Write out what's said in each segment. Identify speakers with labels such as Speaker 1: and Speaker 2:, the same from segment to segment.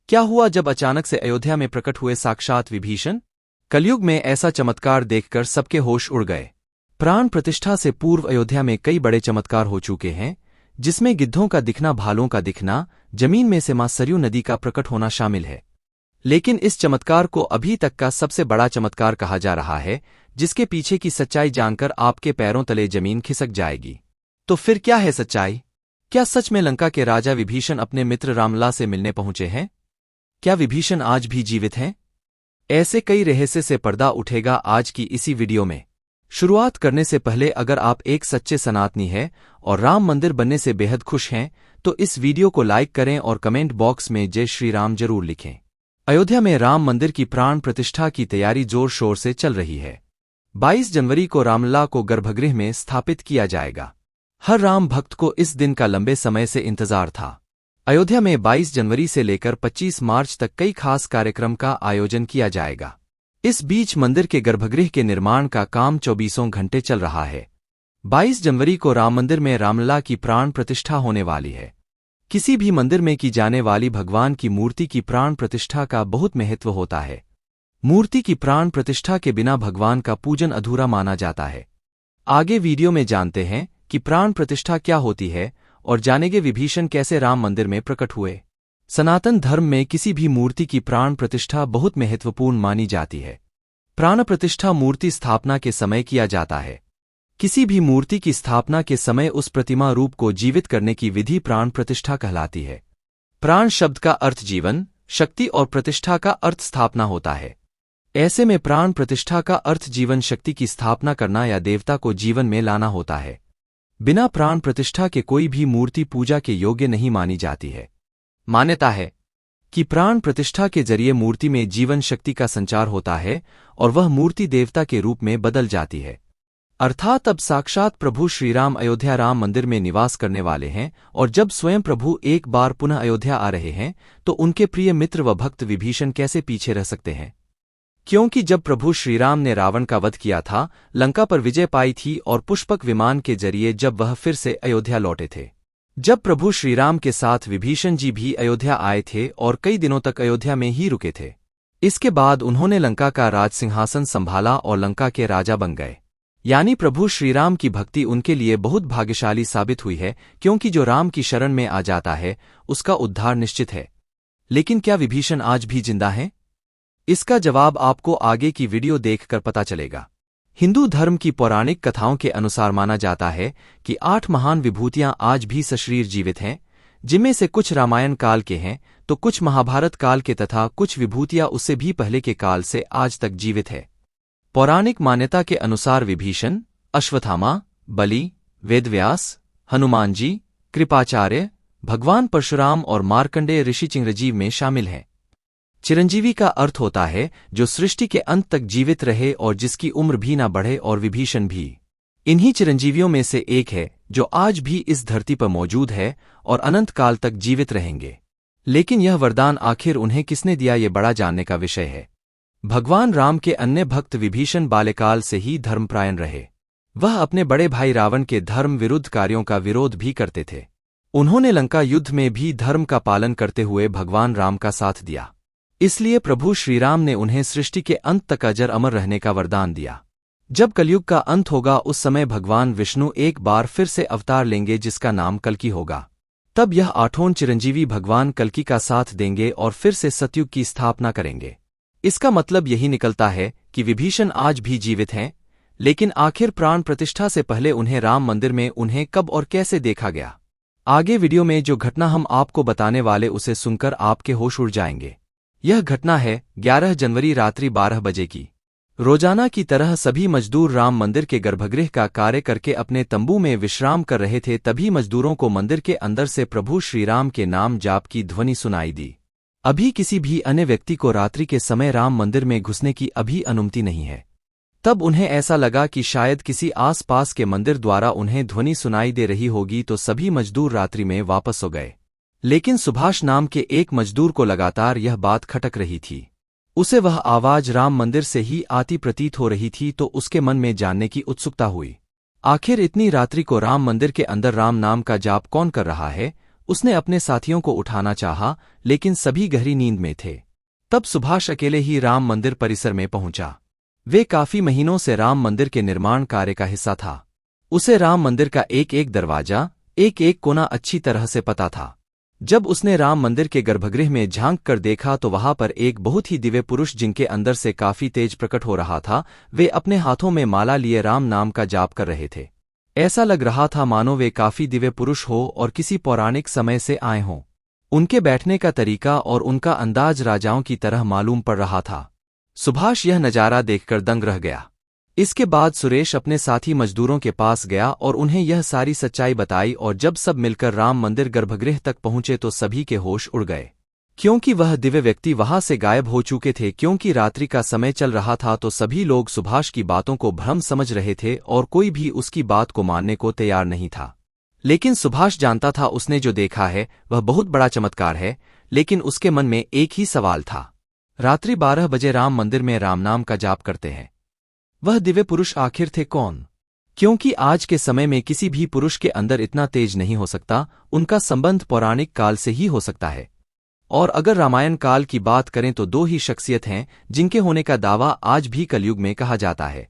Speaker 1: क्या हुआ जब अचानक से अयोध्या में प्रकट हुए साक्षात विभीषण? कलयुग में ऐसा चमत्कार देखकर सबके होश उड़ गए। प्राण प्रतिष्ठा से पूर्व अयोध्या में कई बड़े चमत्कार हो चुके हैं, जिसमें गिद्धों का दिखना, भालों का दिखना, जमीन में से मां सरयू नदी का प्रकट होना शामिल है। लेकिन इस चमत्कार को अभी तक का सबसे बड़ा चमत्कार कहा जा रहा है, जिसके पीछे की सच्चाई जानकर आपके पैरों तले जमीन खिसक जाएगी। तो फिर क्या है सच्चाई? क्या सच में लंका के राजा विभीषण अपने मित्र रामलला से मिलने पहुंचे हैं? क्या विभीषण आज भी जीवित हैं? ऐसे कई रहस्य से पर्दा उठेगा आज की इसी वीडियो में। शुरुआत करने से पहले अगर आप एक सच्चे सनातनी हैं और राम मंदिर बनने से बेहद खुश हैं, तो इस वीडियो को लाइक करें और कमेंट बॉक्स में जय श्री राम जरूर लिखें। अयोध्या में राम मंदिर की प्राण प्रतिष्ठा की तैयारी जोर शोर से चल रही है। 22 जनवरी को रामलला को गर्भगृह में स्थापित किया जाएगा। हर राम भक्त को इस दिन का लंबे समय से इंतजार था। अयोध्या में 22 जनवरी से लेकर 25 मार्च तक कई खास कार्यक्रम का आयोजन किया जाएगा। इस बीच मंदिर के गर्भगृह के निर्माण का काम 24 घंटे चल रहा है। 22 जनवरी को राम मंदिर में रामलला की प्राण प्रतिष्ठा होने वाली है। किसी भी मंदिर में की जाने वाली भगवान की मूर्ति की प्राण प्रतिष्ठा का बहुत महत्व होता है। मूर्ति की प्राण प्रतिष्ठा के बिना भगवान का पूजन अधूरा माना जाता है। आगे वीडियो में जानते हैं कि प्राण प्रतिष्ठा क्या होती है और जानेंगे विभीषण कैसे राम मंदिर में प्रकट हुए। सनातन धर्म में किसी भी मूर्ति की प्राण प्रतिष्ठा बहुत महत्वपूर्ण मानी जाती है। प्राण प्रतिष्ठा मूर्ति स्थापना के समय किया जाता है। किसी भी मूर्ति की स्थापना के समय उस प्रतिमा रूप को जीवित करने की विधि प्राण प्रतिष्ठा कहलाती है। प्राण शब्द का अर्थ जीवन, शक्ति और प्रतिष्ठा का अर्थ स्थापना होता है। ऐसे में प्राण प्रतिष्ठा का अर्थ जीवन शक्ति की स्थापना करना या देवता को जीवन में लाना होता है। बिना प्राण प्रतिष्ठा के कोई भी मूर्ति पूजा के योग्य नहीं मानी जाती है। मान्यता है कि प्राण प्रतिष्ठा के जरिए मूर्ति में जीवन शक्ति का संचार होता है और वह मूर्ति देवता के रूप में बदल जाती है। अर्थात अब साक्षात प्रभु श्रीराम अयोध्या राम मंदिर में निवास करने वाले हैं, और जब स्वयं प्रभु एक बार पुनः अयोध्या आ रहे हैं तो उनके प्रिय मित्र व भक्त विभीषण कैसे पीछे रह सकते हैं? क्योंकि जब प्रभु श्रीराम ने रावण का वध किया था, लंका पर विजय पाई थी और पुष्पक विमान के जरिए जब वह फिर से अयोध्या लौटे थे, जब प्रभु श्रीराम के साथ विभीषण जी भी अयोध्या आए थे और कई दिनों तक अयोध्या में ही रुके थे। इसके बाद उन्होंने लंका का राज सिंहासन संभाला और लंका के राजा बन गए। यानी प्रभु श्रीराम की भक्ति उनके लिए बहुत भाग्यशाली साबित हुई है, क्योंकि जो राम की शरण में आ जाता है उसका उद्धार निश्चित है। लेकिन क्या विभीषण आज भी जिंदा हैं? इसका जवाब आपको आगे की वीडियो देखकर पता चलेगा। हिंदू धर्म की पौराणिक कथाओं के अनुसार माना जाता है कि 8 महान विभूतियां आज भी सशरीर जीवित हैं, जिनमें से कुछ रामायण काल के हैं तो कुछ महाभारत काल के तथा कुछ विभूतियां उससे भी पहले के काल से आज तक जीवित है। पौराणिक मान्यता के अनुसार विभीषण, अश्वत्थामा, बलि, वेदव्यास, हनुमान जी, कृपाचार्य, भगवान परशुराम और मार्कंडेय ऋषि चिरंजीव में शामिल हैं। चिरंजीवी का अर्थ होता है जो सृष्टि के अंत तक जीवित रहे और जिसकी उम्र भी ना बढ़े, और विभीषण भी इन्हीं चिरंजीवियों में से एक है जो आज भी इस धरती पर मौजूद है और अनंत काल तक जीवित रहेंगे। लेकिन यह वरदान आखिर उन्हें किसने दिया, ये बड़ा जानने का विषय है। भगवान राम के अन्य भक्त विभीषण बाल्यकाल से ही धर्मपरायण रहे। वह अपने बड़े भाई रावण के धर्म विरुद्ध कार्यों का विरोध भी करते थे। उन्होंने लंका युद्ध में भी धर्म का पालन करते हुए भगवान राम का साथ दिया। इसलिए प्रभु श्रीराम ने उन्हें सृष्टि के अंत तक अजर अमर रहने का वरदान दिया। जब कलयुग का अंत होगा उस समय भगवान विष्णु एक बार फिर से अवतार लेंगे, जिसका नाम कल्कि होगा। तब यह 8 चिरंजीवी भगवान कल्कि का साथ देंगे और फिर से सतयुग की स्थापना करेंगे। इसका मतलब यही निकलता है कि विभीषण आज भी जीवित हैं, लेकिन आखिर प्राण प्रतिष्ठा से पहले उन्हें राम मंदिर में उन्हें कब और कैसे देखा गया? आगे वीडियो में जो घटना हम आपको बताने वाले उसे सुनकर आपके होश उड़ जाएंगे। यह घटना है 11 जनवरी रात्रि 12 बजे की। रोजाना की तरह सभी मजदूर राम मंदिर के गर्भगृह का कार्य करके अपने तंबू में विश्राम कर रहे थे। तभी मजदूरों को मंदिर के अंदर से प्रभु श्रीराम के नाम जाप की ध्वनि सुनाई दी। अभी किसी भी अन्य व्यक्ति को रात्रि के समय राम मंदिर में घुसने की अभी अनुमति नहीं है। तब उन्हें ऐसा लगा कि शायद किसी आसपास के मंदिर द्वारा उन्हें ध्वनि सुनाई दे रही होगी, तो सभी मजदूर रात्रि में वापस हो गए। लेकिन सुभाष नाम के एक मजदूर को लगातार यह बात खटक रही थी। उसे वह आवाज राम मंदिर से ही आती प्रतीत हो रही थी, तो उसके मन में जानने की उत्सुकता हुई। आखिर इतनी रात्रि को राम मंदिर के अंदर राम नाम का जाप कौन कर रहा है? उसने अपने साथियों को उठाना चाहा, लेकिन सभी गहरी नींद में थे। तब सुभाष अकेले ही राम मंदिर परिसर में पहुंचा। वे काफी महीनों से राम मंदिर के निर्माण कार्य का हिस्सा था। उसे राम मंदिर का एक एक दरवाजा, एक एक कोना अच्छी तरह से पता था। जब उसने राम मंदिर के गर्भगृह में झांक कर देखा तो वहां पर एक बहुत ही दिव्य पुरुष, जिनके अंदर से काफी तेज प्रकट हो रहा था, वे अपने हाथों में माला लिए राम नाम का जाप कर रहे थे। ऐसा लग रहा था मानो वे काफी दिव्य पुरुष हो और किसी पौराणिक समय से आए हों। उनके बैठने का तरीका और उनका अंदाज राजाओं की तरह मालूम पड़ रहा था। सुभाष यह नजारा देखकर दंग रह गया। इसके बाद सुरेश अपने साथी मजदूरों के पास गया और उन्हें यह सारी सच्चाई बताई, और जब सब मिलकर राम मंदिर गर्भगृह तक पहुंचे तो सभी के होश उड़ गए, क्योंकि वह दिव्य व्यक्ति वहां से गायब हो चुके थे। क्योंकि रात्रि का समय चल रहा था तो सभी लोग सुभाष की बातों को भ्रम समझ रहे थे और कोई भी उसकी बात को मानने को तैयार नहीं था। लेकिन सुभाष जानता था उसने जो देखा है वह बहुत बड़ा चमत्कार है। लेकिन उसके मन में एक ही सवाल था, रात्रि 12 बजे राम मंदिर में राम नाम का जाप करते हैं, वह दिव्य पुरुष आखिर थे कौन? क्योंकि आज के समय में किसी भी पुरुष के अंदर इतना तेज नहीं हो सकता, उनका संबंध पौराणिक काल से ही हो सकता है। और अगर रामायण काल की बात करें तो दो ही शख्सियत हैं जिनके होने का दावा आज भी कलयुग में कहा जाता है।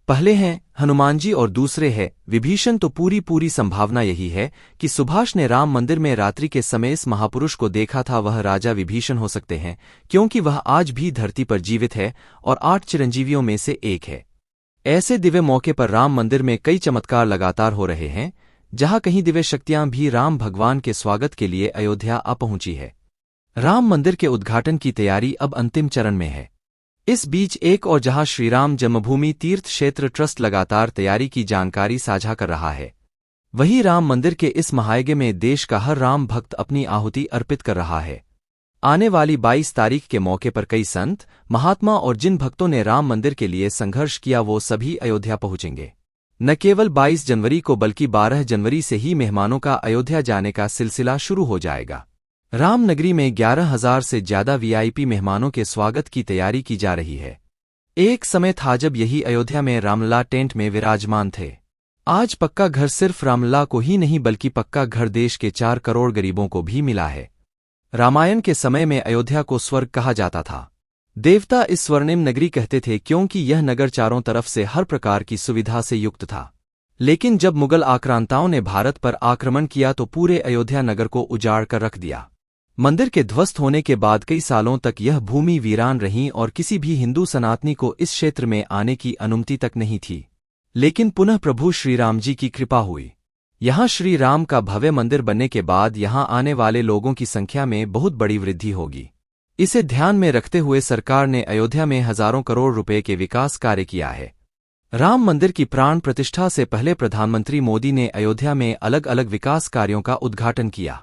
Speaker 1: पहले हैं हनुमान जी और दूसरे है विभीषण। तो पूरी संभावना यही है कि सुभाष ने राम मंदिर में रात्रि के समय इस महापुरुष को देखा था। वह राजा विभीषण हो सकते हैं, क्योंकि वह आज भी धरती पर जीवित है और 8 चिरंजीवियों में से एक है। ऐसे दिव्य मौके पर राम मंदिर में कई चमत्कार लगातार हो रहे हैं, जहां कहीं दिव्य शक्तियां भी राम भगवान के स्वागत के लिए अयोध्या आ पहुंची है। राम मंदिर के उद्घाटन की तैयारी अब अंतिम चरण में है। इस बीच एक और जहां श्रीराम जन्मभूमि तीर्थ क्षेत्र ट्रस्ट लगातार तैयारी की जानकारी साझा कर रहा है, वहीं राम मंदिर के इस महायज्ञ में देश का हर राम भक्त अपनी आहुति अर्पित कर रहा है। आने वाली 22 तारीख के मौके पर कई संत, महात्मा और जिन भक्तों ने राम मंदिर के लिए संघर्ष किया वो सभी अयोध्या पहुंचेंगे। न केवल 22 जनवरी को बल्कि 12 जनवरी से ही मेहमानों का अयोध्या जाने का सिलसिला शुरू हो जाएगा। रामनगरी में 11,000 से ज्यादा वीआईपी मेहमानों के स्वागत की तैयारी की जा रही है। एक समय था जब यही अयोध्या में रामलला टेंट में विराजमान थे। आज पक्का घर सिर्फ रामलला को ही नहीं बल्कि पक्का घर देश के 4 करोड़ गरीबों को भी मिला है। रामायण के समय में अयोध्या को स्वर्ग कहा जाता था। देवता इस स्वर्णिम नगरी कहते थे, क्योंकि यह नगर चारों तरफ से हर प्रकार की सुविधा से युक्त था। लेकिन जब मुगल आक्रांताओं ने भारत पर आक्रमण किया तो पूरे अयोध्या नगर को उजाड़ कर रख दिया। मंदिर के ध्वस्त होने के बाद कई सालों तक यह भूमि वीरान रही और किसी भी हिंदू सनातनी को इस क्षेत्र में आने की अनुमति तक नहीं थी। लेकिन पुनः प्रभु श्रीराम जी की कृपा हुई। यहां श्री राम का भव्य मंदिर बनने के बाद यहां आने वाले लोगों की संख्या में बहुत बड़ी वृद्धि होगी। इसे ध्यान में रखते हुए सरकार ने अयोध्या में हजारों करोड़ रुपए के विकास कार्य किया है। राम मंदिर की प्राण प्रतिष्ठा से पहले प्रधानमंत्री मोदी ने अयोध्या में अलग अलग विकास कार्यों का उद्घाटन किया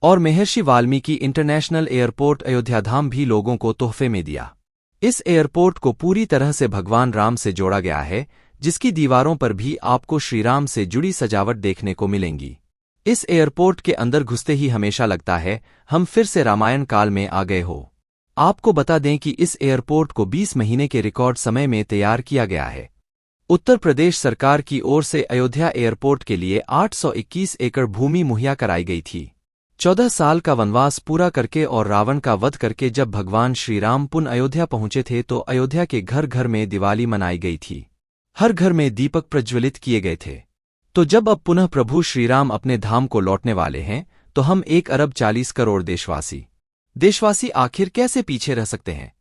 Speaker 1: और महर्षि वाल्मीकि इंटरनेशनल एयरपोर्ट अयोध्याधाम भी लोगों को तोहफे में दिया। इस एयरपोर्ट को पूरी तरह से भगवान राम से जोड़ा गया है, जिसकी दीवारों पर भी आपको श्रीराम से जुड़ी सजावट देखने को मिलेंगी। इस एयरपोर्ट के अंदर घुसते ही हमेशा लगता है हम फिर से रामायण काल में आ गए हो। आपको बता दें कि इस एयरपोर्ट को 20 महीने के रिकॉर्ड समय में तैयार किया गया है। उत्तर प्रदेश सरकार की ओर से अयोध्या एयरपोर्ट के लिए 821 एकड़ भूमि मुहैया कराई गई थी। 14 साल का वनवास पूरा करके और रावण का वध करके जब भगवान श्रीराम पुनः अयोध्या पहुंचे थे तो अयोध्या के घर घर में दिवाली मनाई गई थी। हर घर में दीपक प्रज्वलित किए गए थे। तो जब अब पुनः प्रभु श्रीराम अपने धाम को लौटने वाले हैं तो हम 1 अरब 40 करोड़ देशवासी आखिर कैसे पीछे रह सकते हैं?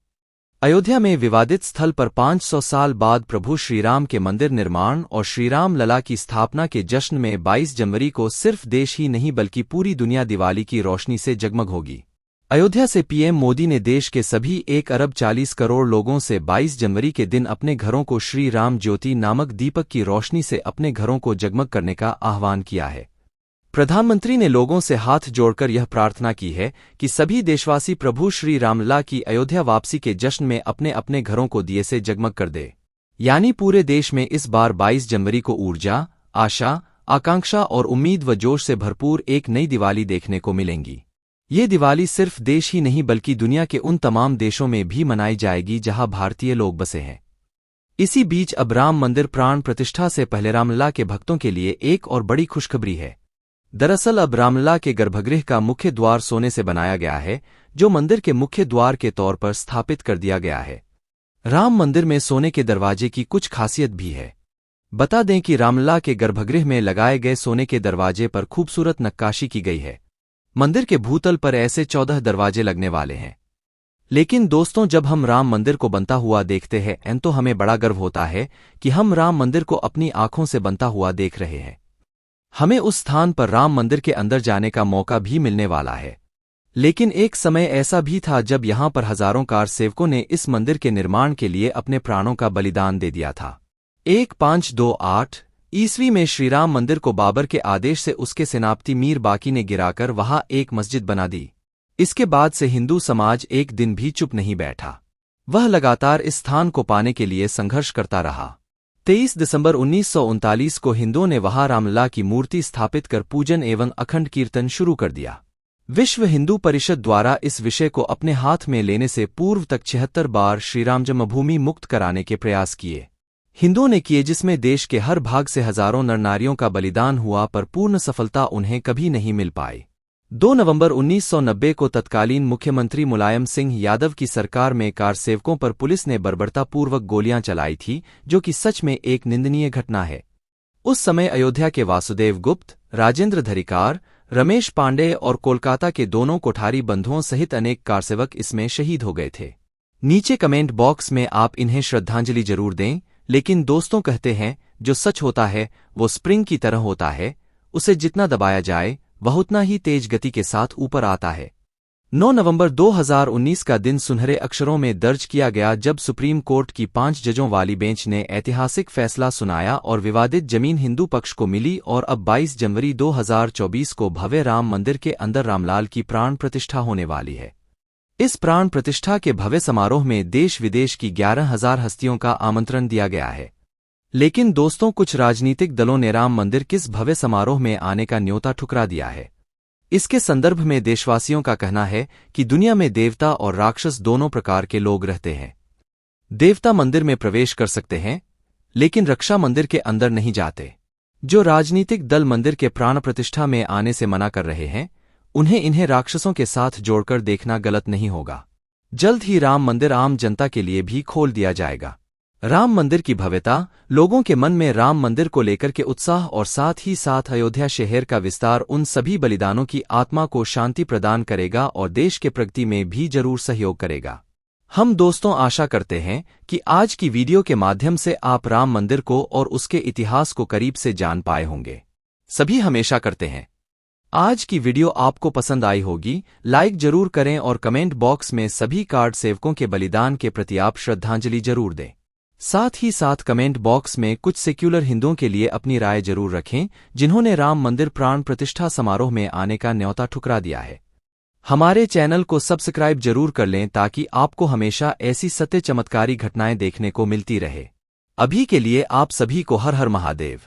Speaker 1: अयोध्या में विवादित स्थल पर 500 साल बाद प्रभु श्रीराम के मंदिर निर्माण और श्रीराम लला की स्थापना के जश्न में 22 जनवरी को सिर्फ देश ही नहीं बल्कि पूरी दुनिया दिवाली की रोशनी से जगमग होगी। अयोध्या से पीएम मोदी ने देश के सभी 1 अरब 40 करोड़ लोगों से 22 जनवरी के दिन अपने घरों को श्री राम ज्योति नामक दीपक की रोशनी से अपने घरों को जगमग करने का आह्वान किया है। प्रधानमंत्री ने लोगों से हाथ जोड़कर यह प्रार्थना की है कि सभी देशवासी प्रभु श्री रामलला की अयोध्या वापसी के जश्न में अपने अपने घरों को दिए से जगमग कर दे। यानी पूरे देश में इस बार 22 जनवरी को ऊर्जा, आशा, आकांक्षा और उम्मीद व जोश से भरपूर एक नई दिवाली देखने को मिलेंगी। ये दिवाली सिर्फ देश ही नहीं बल्कि दुनिया के उन तमाम देशों में भी मनाई जाएगी जहां भारतीय लोग बसे हैं। इसी बीच अब राम मंदिर प्राण प्रतिष्ठा से पहले रामलला के भक्तों के लिए एक और बड़ी खुशखबरी है। दरअसल अब रामलला के गर्भगृह का मुख्य द्वार सोने से बनाया गया है, जो मंदिर के मुख्य द्वार के तौर पर स्थापित कर दिया गया है। राम मंदिर में सोने के दरवाजे की कुछ खासियत भी है। बता दें कि रामलला के गर्भगृह में लगाए गए सोने के दरवाजे पर खूबसूरत नक्काशी की गई है। मंदिर के भूतल पर ऐसे 14 दरवाजे लगने वाले हैं। लेकिन दोस्तों, जब हम राम मंदिर को बनता हुआ देखते हैं तो हमें बड़ा गर्व होता है कि हम राम मंदिर को अपनी आंखों से बनता हुआ देख रहे हैं। हमें उस स्थान पर राम मंदिर के अंदर जाने का मौका भी मिलने वाला है। लेकिन एक समय ऐसा भी था जब यहां पर हजारों कार सेवकों ने इस मंदिर के निर्माण के लिए अपने प्राणों का बलिदान दे दिया था। 1528 ईस्वी में श्रीराम मंदिर को बाबर के आदेश से उसके सेनापति मीर बाकी ने गिराकर वहां एक मस्जिद बना दी। इसके बाद से हिंदू समाज एक दिन भी चुप नहीं बैठा। वह लगातार इस स्थान को पाने के लिए संघर्ष करता रहा। 23 दिसंबर 1939 को हिंदुओं ने वहां रामलला की मूर्ति स्थापित कर पूजन एवं अखंड कीर्तन शुरू कर दिया। विश्व हिंदू परिषद द्वारा इस विषय को अपने हाथ में लेने से पूर्व तक 76 बार श्रीराम जन्मभूमि मुक्त कराने के प्रयास किए हिंदुओं ने किए, जिसमें देश के हर भाग से हजारों नर नारियों का बलिदान हुआ, पर पूर्ण सफलता उन्हें कभी नहीं मिल पाई। 2 नवंबर 1990 को तत्कालीन मुख्यमंत्री मुलायम सिंह यादव की सरकार में कार सेवकों पर पुलिस ने बर्बरतापूर्वक गोलियां चलाई थी, जो कि सच में एक निंदनीय घटना है। उस समय अयोध्या के वासुदेव गुप्त, राजेंद्र धरिकार, रमेश पांडे और कोलकाता के दोनों कोठारी बंधुओं सहित अनेक कारसेवक इसमें शहीद हो गए थे। नीचे कमेंट बॉक्स में आप इन्हें श्रद्धांजलि जरूर दें। लेकिन दोस्तों, कहते हैं जो सच होता है वो स्प्रिंग की तरह होता है, उसे जितना दबाया जाए वह उतना ही तेज गति के साथ ऊपर आता है। 9 नवंबर 2019 का दिन सुनहरे अक्षरों में दर्ज किया गया जब सुप्रीम कोर्ट की 5 जजों वाली बेंच ने ऐतिहासिक फैसला सुनाया और विवादित जमीन हिंदू पक्ष को मिली। और अब 22 जनवरी 2024 को भव्य राम मंदिर के अंदर रामलाल की प्राण प्रतिष्ठा होने वाली है। इस प्राण प्रतिष्ठा के भव्य समारोह में देश विदेश की 11,000 हस्तियों का आमंत्रण दिया गया है। लेकिन दोस्तों, कुछ राजनीतिक दलों ने राम मंदिर किस भव्य समारोह में आने का न्योता ठुकरा दिया है। इसके संदर्भ में देशवासियों का कहना है कि दुनिया में देवता और राक्षस दोनों प्रकार के लोग रहते हैं। देवता मंदिर में प्रवेश कर सकते हैं, लेकिन रक्षा मंदिर के अंदर नहीं जाते। जो राजनीतिक दल मंदिर के प्राण प्रतिष्ठा में आने से मना कर रहे हैं, इन्हें राक्षसों के साथ जोड़कर देखना गलत नहीं होगा। जल्द ही राम मंदिर आम जनता के लिए भी खोल दिया जाएगा। राम मंदिर की भव्यता, लोगों के मन में राम मंदिर को लेकर के उत्साह और साथ ही साथ अयोध्या शहर का विस्तार उन सभी बलिदानों की आत्मा को शांति प्रदान करेगा और देश के प्रगति में भी जरूर सहयोग करेगा। हम दोस्तों आशा करते हैं कि आज की वीडियो के माध्यम से आप राम मंदिर को और उसके इतिहास को करीब से जान पाए होंगे। सभी हमेशा करते हैं। आज की वीडियो आपको पसंद आई होगी। लाइक जरूर करें और कमेंट बॉक्स में सभी कार्ड सेवकों के बलिदान के प्रति आप श्रद्धांजलि जरूर दें। साथ ही साथ कमेंट बॉक्स में कुछ सेक्युलर हिंदुओं के लिए अपनी राय जरूर रखें, जिन्होंने राम मंदिर प्राण प्रतिष्ठा समारोह में आने का न्योता ठुकरा दिया है। हमारे चैनल को सब्सक्राइब जरूर कर लें ताकि आपको हमेशा ऐसी सत्य चमत्कारी घटनाएं देखने को मिलती रहे। अभी के लिए आप सभी को हर हर महादेव।